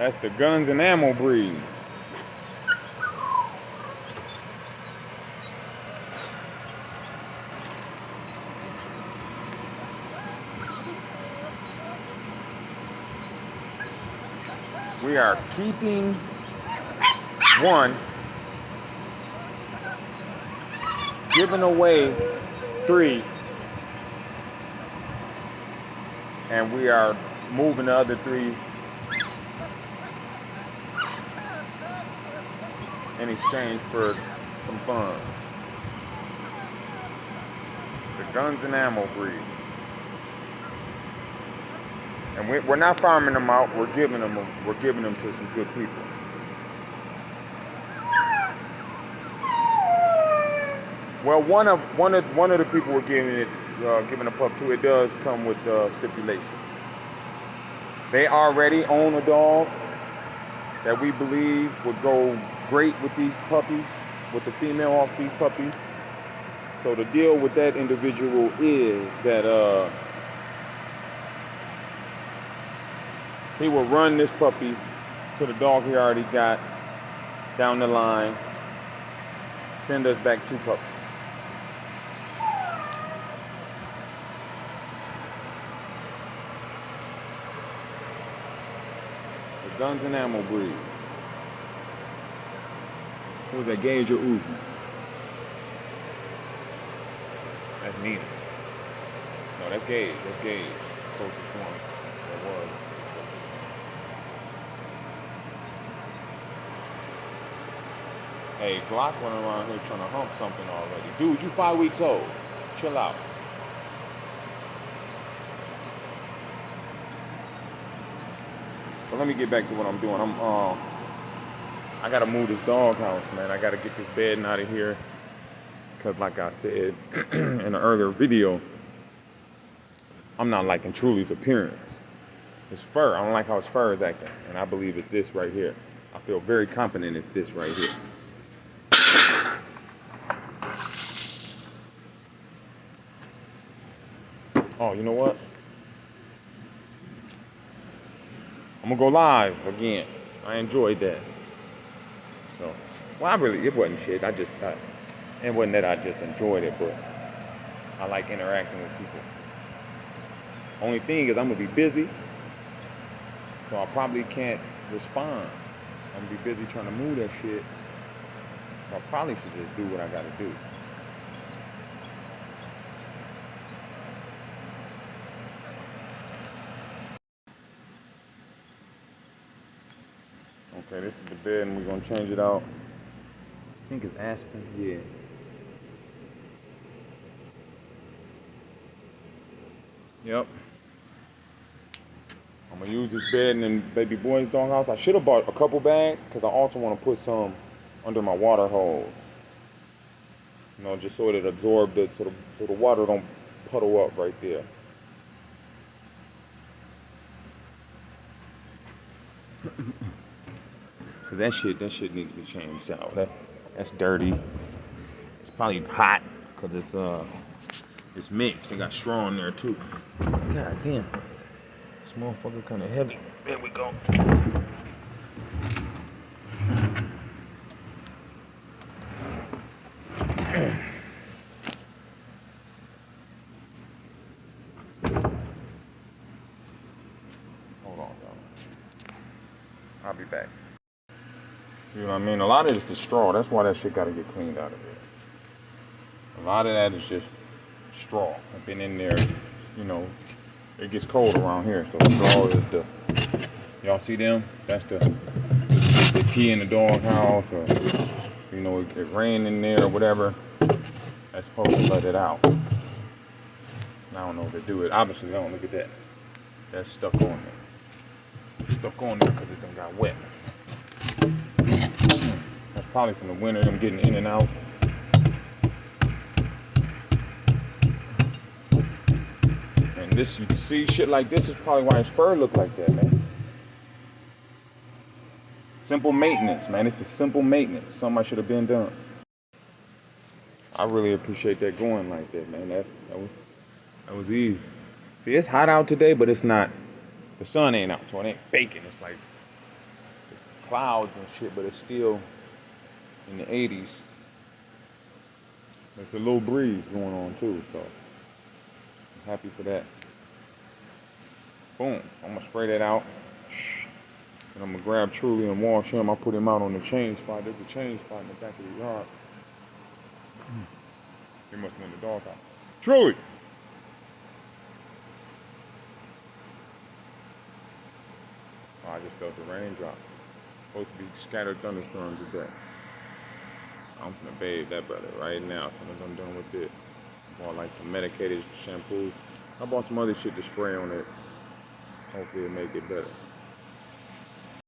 That's the Guns and Ammo breed. We are keeping one, giving away 3, and we are moving the other 3 in exchange for some funds. The Guns and Ammo breed. And we're not farming them out. We're giving them to some good people. Well, one of the people we're giving a pup to, it does come with stipulation. They already own a dog that we believe would go great with these puppies, with the female off these puppies. So the deal with that individual is that he will run this puppy to the dog he already got down the line, send us back 2 puppies. The Guns and Ammo breed. Who was that, Gage or Uzi? That's Nina. No, that's Gage. That's Gage. Closest one. That was. Hey, Glock went around here trying to hump something already. Dude, you 5 weeks old. Chill out. So let me get back to what I'm doing. I gotta move this doghouse, man. I gotta get this bedding out of here. Cause like I said in an earlier video, I'm not liking Truly's appearance. His fur, I don't like how his fur is acting. And I believe it's this right here. I feel very confident it's this right here. Oh, you know what? I'm gonna go live again. I enjoyed that. So, well, it wasn't shit. It wasn't that I just enjoyed it, but I like interacting with people. Only thing is I'm gonna be busy, so I probably can't respond. I'm gonna be busy trying to move that shit. So I probably should just do what I gotta do. Okay, this is the bed and we're gonna change it out. I think it's Aspen, yeah. Yep. I'm gonna use this bed in baby boy's doghouse. I should have bought a couple bags because I also want to put some under my water hose. You know, just so it absorbs it, so the water don't puddle up right there. Cause that shit needs to be changed out. That's dirty. It's probably hot because it's mixed. They got straw in there too. God damn. This motherfucker kind of heavy. There we go. Hold on, y'all. I'll be back. You know what I mean? A lot of this is straw. That's why that shit got to get cleaned out of here. A lot of that is just straw. I've been in there, you know. It gets cold around here, so straw is the. Y'all see them? That's the pee in the doghouse, or you know, it rain in there or whatever. That's supposed to let it out. I don't know if they do it. Obviously, they don't. Look at that. That's stuck on there. Stuck on there because it done got wet. That's probably from the winter, them getting in and out. And this, you can see shit like this is probably why his fur look like that, man. Simple maintenance, man. It's a simple maintenance. Something I should have been done. I really appreciate that going like that, man. That was easy. See, it's hot out today, but it's not. The sun ain't out, so it ain't baking. It's like clouds and shit, but it's still in the 80s. There's a little breeze going on too, so I'm happy for that. Boom. So I'm gonna spray that out. And I'm gonna grab Truly and wash him. I'll put him out on the chain spot. There's a chain spot in the back of the yard. He must want the dog out. Truly! Oh, I just felt the raindrop. Supposed to be scattered thunderstorms today. I'm gonna bathe that brother right now as soon as I'm done with this. I bought like some medicated shampoo. I bought some other shit to spray on it. Hopefully it'll make it better.